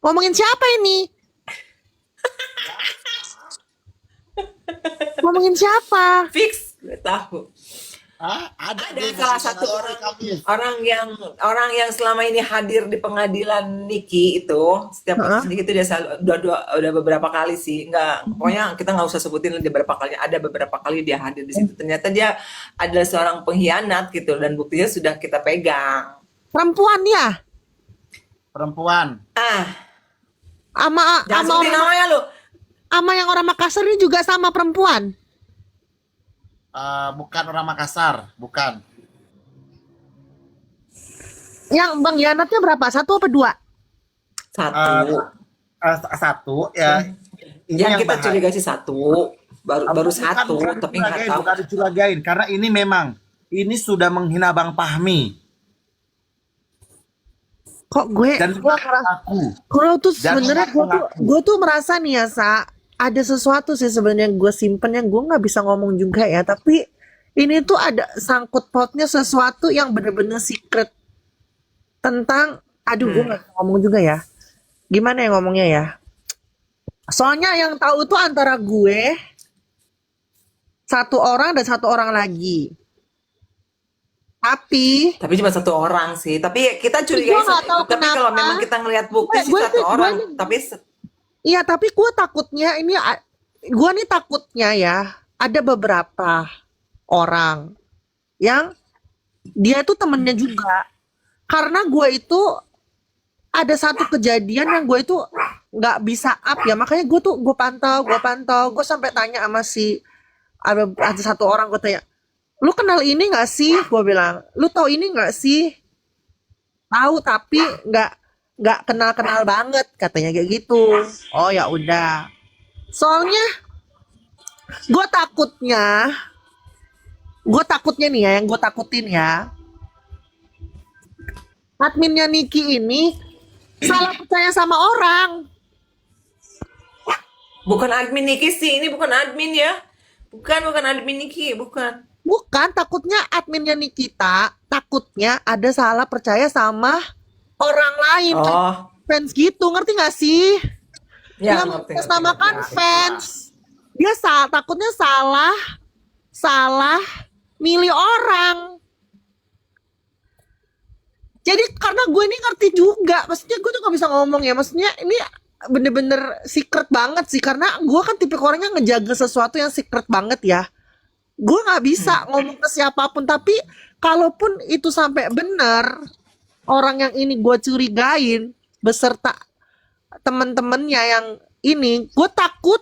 Ngomongin siapa ini? Ngomongin siapa? Fix, gue tahu. Ada Salah satu orang yang selama ini hadir di pengadilan Niki itu setiap kasus Niki itu dia selalu udah beberapa kali sih, nggak, pokoknya kita nggak usah sebutin dia berapa kali, ada beberapa kali dia hadir di situ. Ternyata dia adalah seorang pengkhianat gitu, dan buktinya sudah kita pegang. Perempuan ya? Perempuan. Jangan sebutin namanya lu. Sama yang orang Makassar ini juga sama perempuan. Bukan orang Makassar, bukan. Yang pengkhianatnya berapa? 1 apa 2? Satu ya. Ini yang kita bahaya. curiga sih satu, baru satu, tapi nggak tahu. Bukan dicuragain, karena ini memang sudah menghina Bang Fahmi. Kok gue Dan kalau tuh sebenarnya gue tuh merasa nih ya, ada sesuatu sih sebenarnya yang gue simpen yang gue nggak bisa ngomong juga ya, tapi ini tuh ada sangkut pautnya sesuatu yang bener-bener secret tentang, gue nggak ngomong juga ya, gimana ya ngomongnya ya, soalnya yang tahu tuh antara gue, 1 orang dan 1 orang lagi, tapi cuma 1 orang sih, tapi kita curiga. Tapi kalau memang kita ngelihat bukti sih 1 orang, iya, tapi gue takutnya gue nih takutnya ya, ada beberapa orang yang dia tuh temennya juga. Karena gue itu ada satu kejadian yang gue itu nggak bisa up ya, makanya gue pantau, gue sampai tanya sama ada 1 orang, gue tanya, lu kenal ini nggak sih? Gue bilang, lu tahu ini nggak sih? Tahu tapi nggak kenal banget, katanya kayak gitu. Oh ya udah. Soalnya gue takutnya nih ya, yang gue takutin ya, adminnya Niki ini salah percaya sama orang. Bukan admin Niki sih, ini bukan admin ya. Bukan admin Niki, bukan. Bukan, takutnya adminnya Nikita, takutnya ada salah percaya sama orang lain. Fans gitu, ngerti gak sih? Ya, yang mengatasnamakan fans. Dia takutnya salah milih orang. Jadi karena gue ini ngerti juga, maksudnya gue tuh gak bisa ngomong ya, maksudnya ini bener-bener secret banget sih, karena gue kan tipe orangnya ngejaga sesuatu yang secret banget ya. Gue gak bisa ngomong ke siapapun, tapi kalaupun itu sampai benar, orang yang ini gue curigain beserta temen-temennya yang ini, gue takut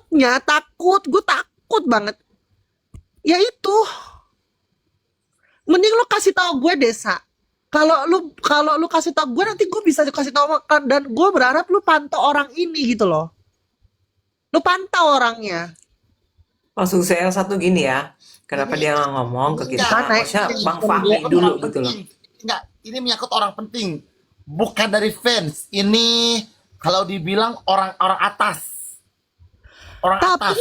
banget. Ya itu, mending lu kasih tahu gue, Desa. Kalau lu kasih tahu gue, nanti gue bisa kasih tahu, dan gue berharap lu pantau orang ini gitu loh. Lu pantau orangnya. Langsung saya satu gini ya, kenapa dia nggak ngomong ke kita? Maksudnya Bang Fahmi dulu gitu loh. Enggak, ini menyangkut orang penting, bukan dari fans. Ini kalau dibilang orang-orang atas. Tapi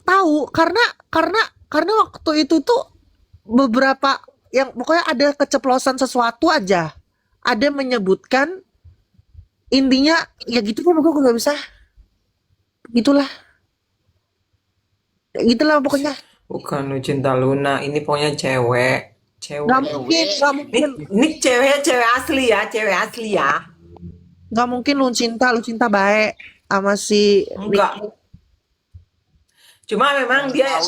tahu karena waktu itu tuh beberapa yang pokoknya ada keceplosan sesuatu aja, ada menyebutkan, intinya ya gitu kan, gue nggak bisa, gitulah pokoknya. Bukan Lucinta Luna, ini pokoknya cewek. Nggak mungkin. Ini cewek asli ya. Nggak mungkin lu cinta baik sama si enggak. Cuma memang dia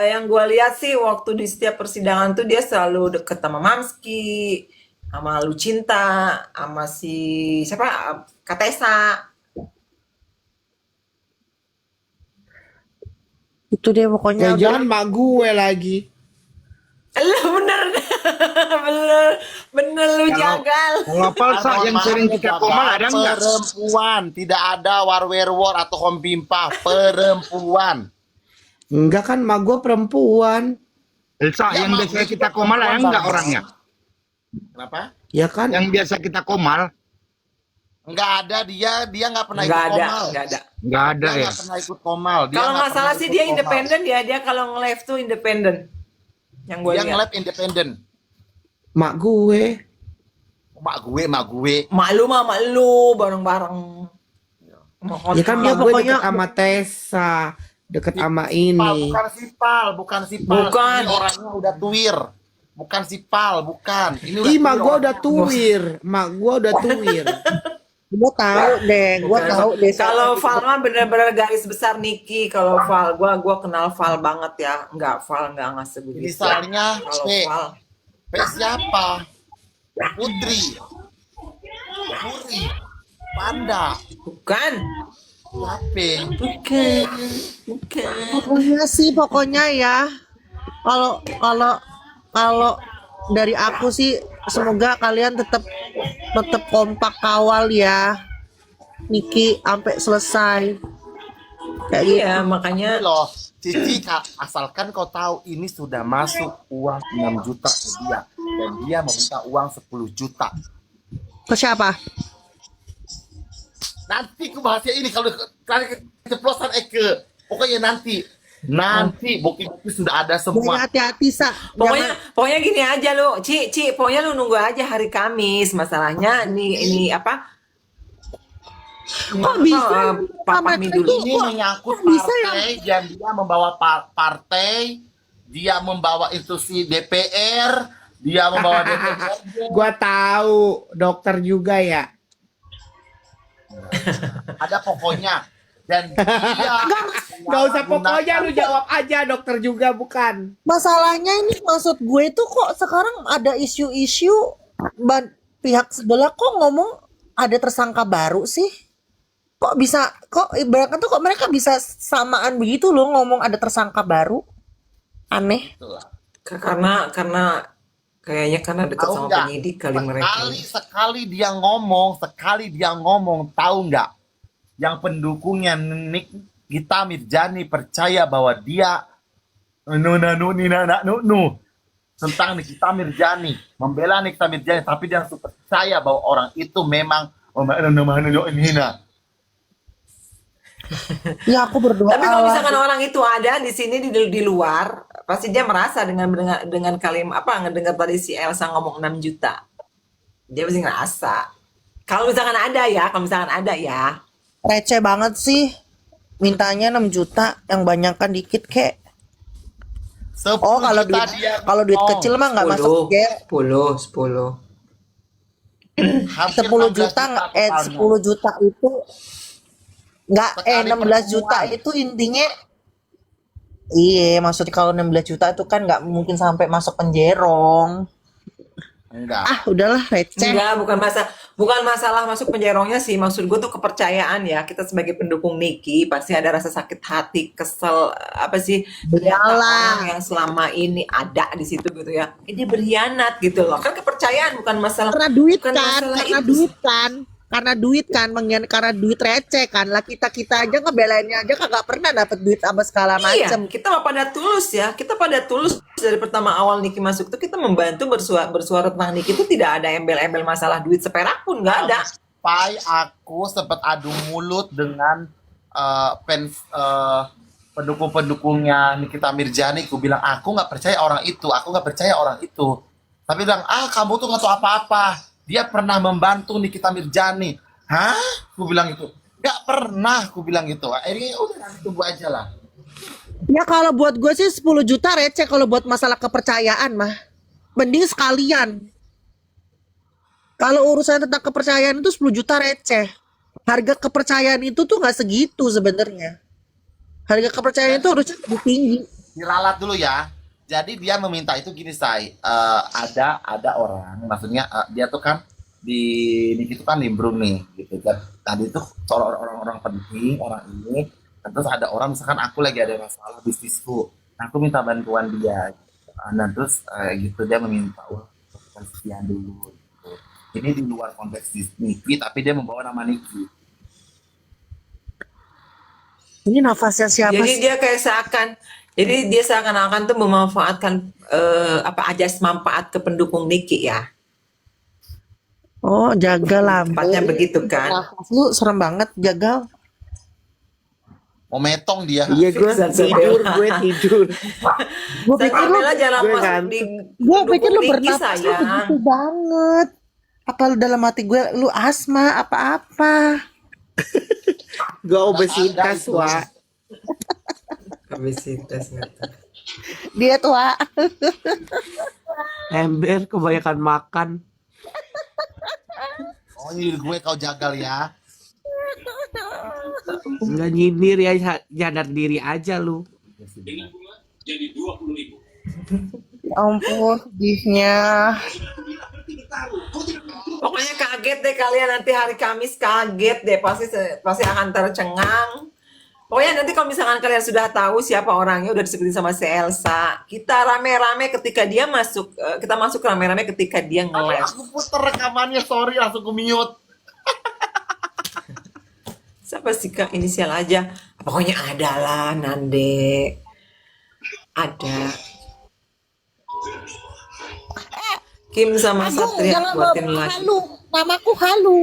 yang gue lihat sih waktu di setiap persidangan tuh dia selalu deket sama Mamski, sama Lucinta, sama si siapa, Katesa. Itu dia pokoknya. Jangan mak gue lagi. bener lu jagal. Kalau palsa yang sering kita komal ada nggak? Perempuan, tidak ada warwerwor atau hompimpa, perempuan. Enggak kan, mak gue perempuan. Elsa, yang biasa kita komal ada nggak orangnya? Kenapa? Ya kan, yang biasa kita komal. Nggak ada, dia nggak pernah ikut komal. Nggak ada ya. Nggak pernah ikut komal. Kalau nggak salah sih dia independen ya, dia kalau nge-live tuh independen. Yang gue lihat. Dia nge-live independen. Mak gue. mak gue. mak lu bareng-bareng. Ya kan Dia mak gue pokoknya- deket sama Tessa, deket sama Sipal, ini. bukan sipal. Bukan. Ini orangnya udah tuir. Bukan sipal, bukan. Ini Ih, mak gue tuir udah tuir. Mak gue udah tuir. Gue tahu deh, gue tahu deh. Kalau Val mah bener-bener garis besar Niki. Kalau Val, gua kenal Val banget ya. Val nggak sebegitu. Misalnya Kalau P. Val, P siapa? Putri. Puri. Panda. bukan. Siapa? Bukan. Pokoknya ya. Kalau kalau dari aku sih, semoga kalian tetap kompak kawal ya, Niki sampai selesai. Kayak gitu. Iya, makanya Ini loh, Cici, asalkan kau tahu ini sudah masuk uang 6 juta ke dia. Dan dia meminta uang 10 juta. Ke siapa? Nanti ku bahasnya ini kalau keceplosan Eke. Pokoknya nanti bukti-bukti sudah ada Jangan semua. hati-hati sa. pokoknya gini aja lu, Ci, pokoknya lu nunggu aja hari Kamis. Masalahnya ini apa? Kok bisa? Papa Sama Midul itu- Ini menyangkut kok bisa ya? partai dan dia membawa partai, dia membawa institusi DPR, dia membawa DPR. Gua tahu, dokter juga ya. Ada pokoknya. Dan dia Gak usah pokoknya, lu jawab aja, dokter juga bukan. Masalahnya ini, maksud gue itu kok sekarang ada isu-isu pihak sebelah kok ngomong ada tersangka baru sih? Kok bisa, kok ibaratnya tuh kok mereka bisa samaan begitu loh ngomong ada tersangka baru? Aneh. karena kayaknya karena dekat Tahu sama nggak? penyidik kali mereka. Sekali dia ngomong, tahu nggak? Yang pendukungnya Nikita Mirjani percaya bahwa dia tentang Nikita Mirjani, membela Nikita Mirjani, tapi dia percaya bahwa orang itu memang Ya aku berdoa. Tapi kalau Allah. misalkan orang itu ada di sini di luar, pasti dia merasa dengan kalimat apa ngedengar tadi si Elsa ngomong 6 juta. Dia pasti ngerasa. Kalau misalkan ada ya. Receh banget sih. Mintanya 6 juta, yang banyakan dikit kek. Oh, kalau duit kecil mah nggak masuk ya. 10. 10 juta 10 juta itu nggak 16 juta itu intinya. Iya, maksudnya kalau 16 juta itu kan nggak mungkin sampai masuk penjerong. Enggak. Ah, udahlah receh. Enggak, bukan masalah masuk penjerongnya sih. Maksud gue tuh kepercayaan ya. Kita sebagai pendukung Niki pasti ada rasa sakit hati, kesel, apa sih? Ternyata Iyalah. orang yang selama ini ada di situ gitu ya. Ini berkhianat gitu loh. Kan kepercayaan bukan masalah. Karena duit bukan kan, masalah karena itu. duit kan. Karena duit kan, karena duit receh kan. Lah kita aja ngebelainnya aja kagak pernah dapat duit sama segala Iya, macem. kita mah pada tulus ya. Kita pada tulus dari pertama awal Niki masuk tuh kita membantu bersuara tentang Niki itu tidak ada embel-embel masalah duit seperak pun nggak ada. Sampai aku sempat adu mulut dengan fans pendukung-pendukungnya Nikita Mirjani. Aku bilang aku nggak percaya orang itu. Tapi bilang kamu tuh nggak tahu apa-apa. Dia pernah membantu Nikita Mirjani. Hah? Aku bilang gitu. Nggak pernah, aku bilang gitu. Akhirnya udah nanti tunggu aja lah. Ya kalau buat gue sih 10 juta receh kalau buat masalah kepercayaan mah. Mending sekalian. Kalau urusan tentang kepercayaan itu 10 juta receh. Harga kepercayaan itu tuh nggak segitu sebenarnya. Harga kepercayaan itu harusnya lebih tinggi. Diralat dulu ya. Jadi dia meminta itu gini, Say. Ada orang, maksudnya dia tuh kan di Niki itu kan nimbrung nih, gitu kan. Tadi tuh orang-orang penting, orang ini. Terus ada orang, misalkan aku lagi ada masalah bisnisku, aku minta bantuan dia. Nah terus gitu dia meminta uang sekian dulu. Gitu. Ini di luar konteks Niki, tapi dia membawa nama Niki. Ini nafasnya siapa Jadi sih? dia seakan-akan tuh memanfaatkan ajas manfaat ke pendukung Niki ya. Oh, jaga lampu. Tempatnya begitu kan. Nafas lu serem banget, jagal. Mau metong dia. Iya, gue tidur. Gue pikir lu, Bella jangan gue masuk ngantuk. di gue pikir lu pendukung Niki, bernafas lu sayang. begitu banget. Apa dalam hati gue lu asma apa-apa? Gue obesitas, Ada itu. Wak. Obesitas gitu. Dia tuh Wak. Ember kebanyakan makan. Oh ini gue kau jagal ya. Nggak nyindir ya, sadar diri aja lu. Ya ampun, sedihnya. Pokoknya kaget deh kalian nanti hari Kamis, kaget deh, pasti akan tercengang. Pokoknya nanti kalau misalkan kalian sudah tahu siapa orangnya, udah disebutin sama si Elsa, kita rame-rame ketika dia masuk, kita masuk rame-rame ketika dia nge-live. Aku puter rekamannya, sorry langsung ke mute. Siapa sih Kak? Inisial aja. Pokoknya ada lah, Nande. Ada. Kim sama Agung, Satria jangan buatin bawa lagi. halu. Namaku halu.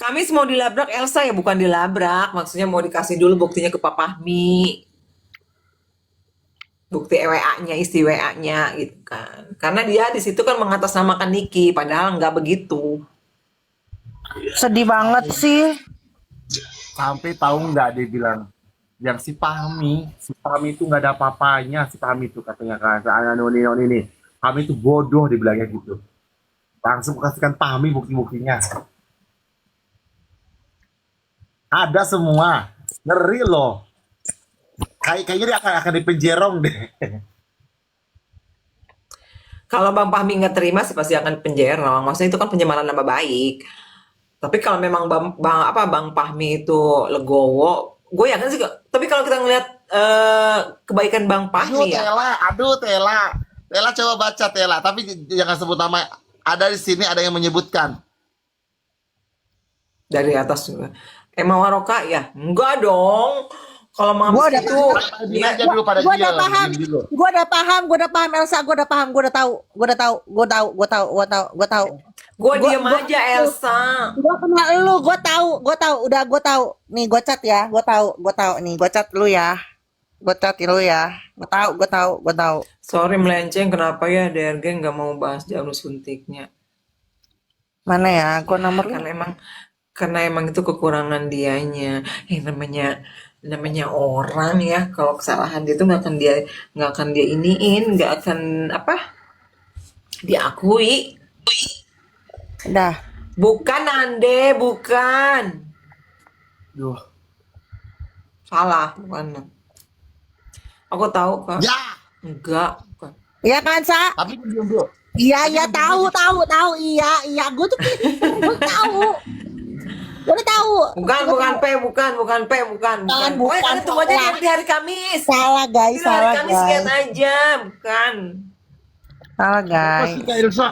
Kamis mau dilabrak Elsa ya, bukan dilabrak. Maksudnya mau dikasih dulu buktinya ke Pak Fahmi. Bukti WA-nya, isi WA-nya gitu kan. Karena dia di situ kan mengatasnamakan Niki, padahal nggak begitu. Sedih banget sih. Sampai tahu nggak dia bilang yang si Fahmi itu nggak ada apa-apanya, si Fahmi itu katanya kan ini Fahmi itu bodoh dibilangnya gitu. Langsung kasihkan Fahmi bukti-buktinya. Ada semua, ngeri loh. Kayaknya dia akan dipenjerong deh. Kalau Bang Fahmi nggak terima sih pasti akan penjara. Maksudnya itu kan pencemaran nama baik. Tapi kalau memang Bang Fahmi itu legowo, gue yakin sih. Tapi kalau kita ngelihat kebaikan Bang Aduh Fahmi ya, Tela coba baca Tela, tapi jangan sebut nama. Ada di sini ada yang menyebutkan. dari atas juga. Emma Waroka ya? Enggak dong. Kalau Gua Mams udah itu Dia aja dulu pada Gue dia. udah paham, diam dulu. gue udah paham Elsa, gue udah paham, gue udah tahu. gue Gua- diem gua- aja Elsa. Gue kenal lu, gue tahu, udah gue tahu. Nih gue chat ya, gue tahu nih, gue chat lu ya, gue tahu. Sorry melenceng, kenapa ya DRG nggak mau bahas jarum suntiknya? Mana ya, gue nomor lu. Karena emang itu kekurangan dianya. Namanya orang ya, kalau kesalahan dia itu nggak akan dia iniin, nggak akan diakui. Dah, Bukan Ande, bukan. Duh. Salah, bukan. Aku tahu kok. Ya, Enggak, bukan. iya kan Sa? tapi diam dulu. Iya tahu, iya, gue tuh gue tahu. Gue udah tahu. Bukan P, bukan. Bukan, Pokoknya kalian tunggu aja salah. di hari Kamis. Salah guys, Di hari Kamis lihat aja, bukan. Salah Apa guys. sih Kak Elsa?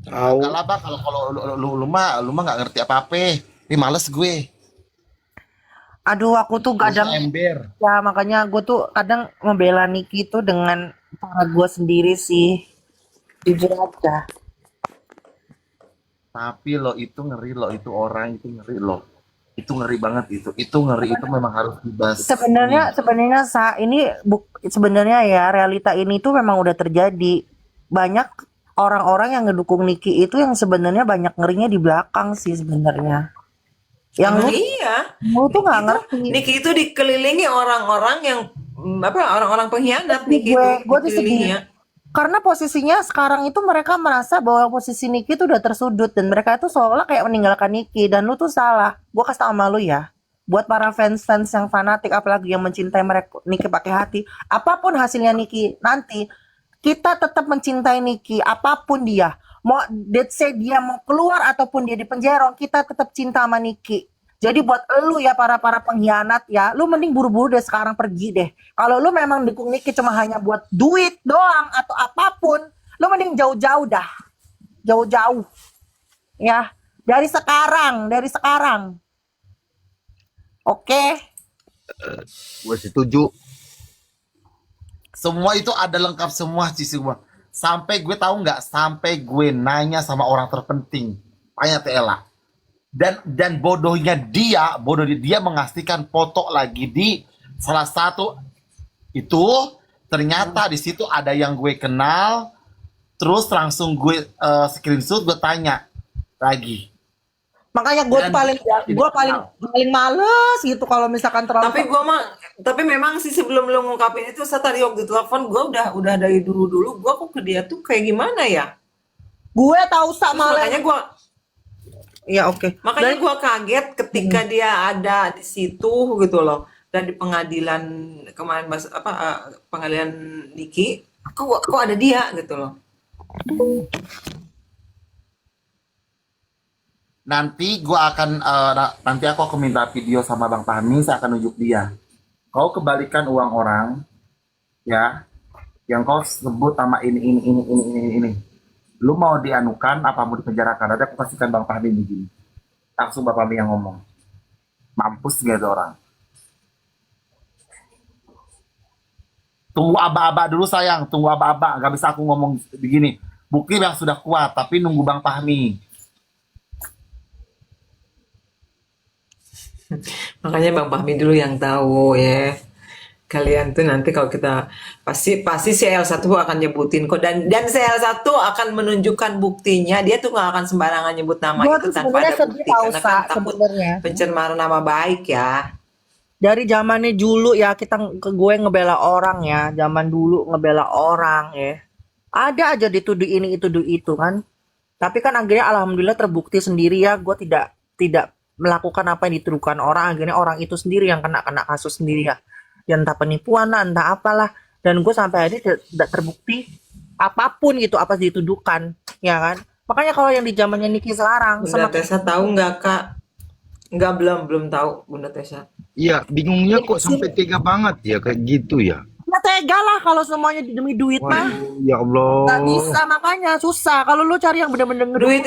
Tahu. Enggak lah Bang, kalau lu mah nggak ngerti apa-apa. Ini males gue. Aduh, aku tuh kadang Ember. ya makanya gue tuh kadang membela Niki tuh dengan cara gue sendiri sih. Jujur aja. Tapi lo itu ngeri lo, itu orang itu ngeri lo. Itu ngeri banget itu. Itu ngeri, itu memang harus dibahas. Sebenarnya Sa, ini sebenarnya ya realita ini tuh memang udah terjadi. Banyak orang-orang yang ngedukung Niki itu yang sebenarnya banyak ngerinya di belakang sih sebenarnya. Yang Emang iya. lu tuh nggak ngerti. Niki itu dikelilingi orang-orang yang orang-orang pengkhianat. Niki itu Gue tuh sedih. dikelilingnya. Karena posisinya sekarang itu mereka merasa bahwa posisi Niki itu udah tersudut dan mereka itu seolah kayak meninggalkan Niki, dan lu tuh salah. Gue kasih tau sama lu ya. Buat para fans-fans yang fanatik apalagi yang mencintai mereka Niki pakai hati, apapun hasilnya Niki nanti, kita tetap mencintai Niki apapun dia. Mau let's say dia mau keluar ataupun dia di penjara, kita tetap cinta sama Niki. Jadi buat lu ya para pengkhianat ya, lu mending buru-buru deh sekarang pergi deh. Kalau lu memang dukung Niki cuma hanya buat duit doang atau apapun, lu mending jauh-jauh dah. Jauh-jauh. Ya, dari sekarang. Oke. Gue setuju. Semua itu ada lengkap semua sih semua. Sampai gue tahu nggak, sampai gue nanya sama orang terpenting, tanya Tela. Dan bodohnya dia mengasihkan foto lagi di salah satu itu ternyata di situ ada yang gue kenal, terus langsung gue screenshot, gue tanya lagi. Makanya gue tuh Dan paling tidak paling kenal. paling males gitu kalau misalkan terlalu. Tapi memang sih sebelum lu ngungkapin itu, saya tadi waktu telepon gue udah dari dulu gue kok ke dia tuh kayak gimana ya. Gue tahu Terus sama ya oke. makanya Dan gue kaget ketika dia ada di situ gitu loh, dan di pengadilan kemarin pengadilan Niki, kok ada dia gitu loh. Nanti nanti aku akan minta video sama Bang Fahmi, saya akan nunjuk dia. Kau kembalikan uang orang, ya, yang kau sebut nama ini. Lu mau dianukan apa mau dipenjarakan? Nanti aku kasihkan Bang Fahmi begini. Langsung Bang Fahmi yang ngomong. Mampus gak ada orang. Tunggu aba-aba dulu sayang, tunggu aba-aba. Gak bisa aku ngomong begini. Bukti yang sudah kuat, tapi nunggu Bang Fahmi. Makanya Bang Fahmi dulu yang tahu ya. Kalian tuh nanti kalau kita pasti si Elsa tuh akan nyebutin kok, dan si Elsa tuh akan menunjukkan buktinya. Dia tuh nggak akan sembarangan nyebut nama gue itu tuh tanpa sebenarnya ada sedih bukti, tahu karena kan takut sebenarnya. pencemaran nama baik ya. Dari zamannya dulu ya gue ngebela orang ya, zaman dulu ngebela orang ya. Ada aja dituduh ini itu kan. Tapi kan akhirnya alhamdulillah terbukti sendiri ya, gue tidak melakukan apa yang dituduhkan orang. Akhirnya orang itu sendiri yang kena kasus sendiri ya. Ya entah penipuan lah, entah apalah. Dan gue sampai hari ini tidak terbukti apapun gitu apa dituduhkan, ya kan. Makanya kalau yang di zamannya Niki sekarang Bunda Tessa tahu nggak Kak? Nggak, belum tahu Bunda Tessa. Iya, bingungnya kok sampai tega banget ya kayak gitu ya. ya tega lah kalau semuanya demi duit mah. Waduh, ya Nggak Allah. bisa, makanya susah. Kalau lu cari yang bener-bener Duit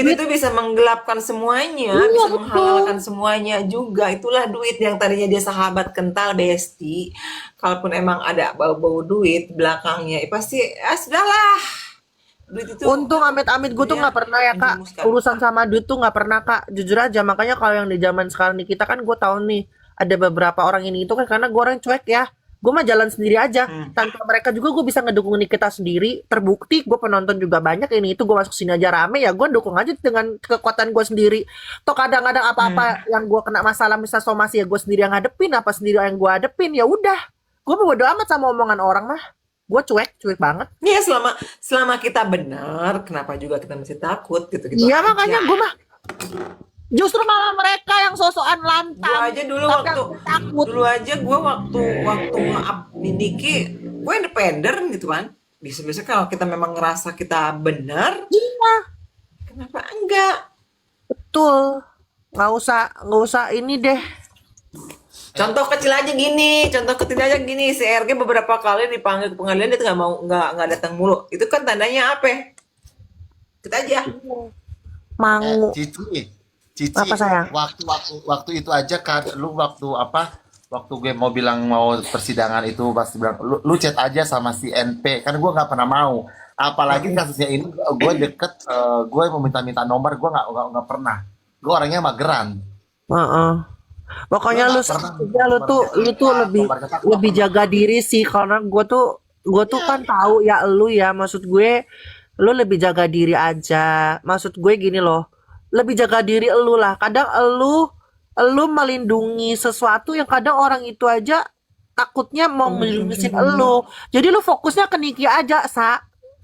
itu bisa menggelapkan semuanya, Iya, bisa betul. menghalalkan semuanya juga. Itulah duit yang tadinya dia sahabat kental, besti. Kalaupun emang ada bau-bau duit belakangnya, pasti sudahlah. Duit itu Untung amit-amit gue tuh ya, nggak pernah ya kak menjerumuskan. urusan sama duit tuh nggak pernah kak, jujur aja. Makanya kalau yang di zaman sekarang nih kita kan, gue tahu nih ada beberapa orang ini itu kan karena gue orang cuek ya, gue mah jalan sendiri aja tanpa mereka juga gue bisa ngedukung kita sendiri. Terbukti gue penonton juga banyak, ini itu gue masuk sini aja rame ya, gue dukung aja dengan kekuatan gue sendiri. Toh kadang-kadang apa-apa yang gue kena masalah misal somasi ya gue sendiri yang hadepin, apa sendiri yang gue hadepin, ya udah gue bodo amat sama omongan orang mah. Gue cuek banget. Ya selama kita benar, kenapa juga kita mesti takut gitu Iya aja. makanya gue mah justru malah mereka yang sosokan Gua lantang. aja dulu tapi waktu aku takut. dulu aja gue waktu maaf di Niki, gue independen gitu kan. Bisa-bisa kalau kita memang ngerasa kita benar, Iya, kenapa enggak? betul. Nggak usah ini deh. Contoh kecil aja gini, si RG beberapa kali dipanggil ke pengadilan dia tuh nggak datang mulu. Itu kan tandanya apa? Kita aja. Mangu. Cici, Apa, sayang? waktu itu aja kan, lu waktu gue mau bilang mau persidangan itu pasti bilang lu chat aja sama si NP, kan gue nggak pernah mau. Apalagi kasusnya ini gue deket, gue mau minta nomor, gue nggak pernah. Gue orangnya mageran. Heeh. Pokoknya Gua lu nggak pernah lu tuh lebih jaga diri sih, karena gue tuh kan tahu ya lu ya, maksud gue lu lebih jaga diri aja. Maksud gue gini loh, lebih jaga diri lu lah. Kadang lu melindungi sesuatu yang kadang orang itu aja takutnya mau melindungi lu. Jadi lu fokusnya ke Niki aja,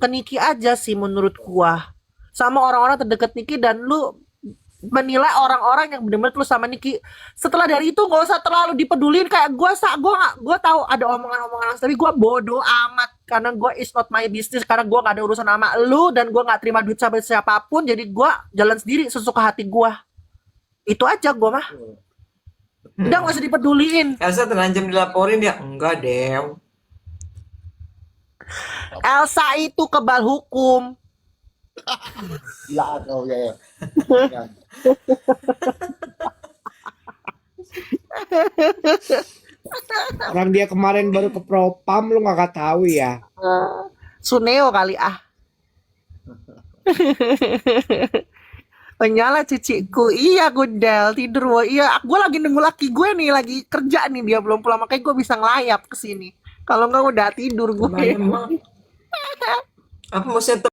ke Niki aja sih menurut gua. Sama orang-orang terdekat Niki, dan lu menilai orang-orang yang benar-benar tulus sama Niki. Setelah dari itu nggak usah terlalu dipedulin. Kayak gue tahu ada omongan-omongan, tapi gue bodoh amat karena gue is not my business. Karena gue nggak ada urusan sama lu dan gue nggak terima duit sama siapapun. Jadi gue jalan sendiri sesuka hati gue. Itu aja gue mah. Udah nggak usah dipeduliin. Elsa terancam dilaporin ya? Enggak, Dew. Elsa itu kebal hukum. Ya, ya. Orang dia kemarin baru ke propam, lu nggak tahu ya. Suneo kali ah. Menyala ciciku. Iya, Gundel, tidur. Wah. Iya, gue lagi nunggu laki gue nih, lagi kerja nih, dia belum pulang, makanya gue bisa ngelayap ke sini. Kalau nggak udah tidur gue. Emang apa maksudnya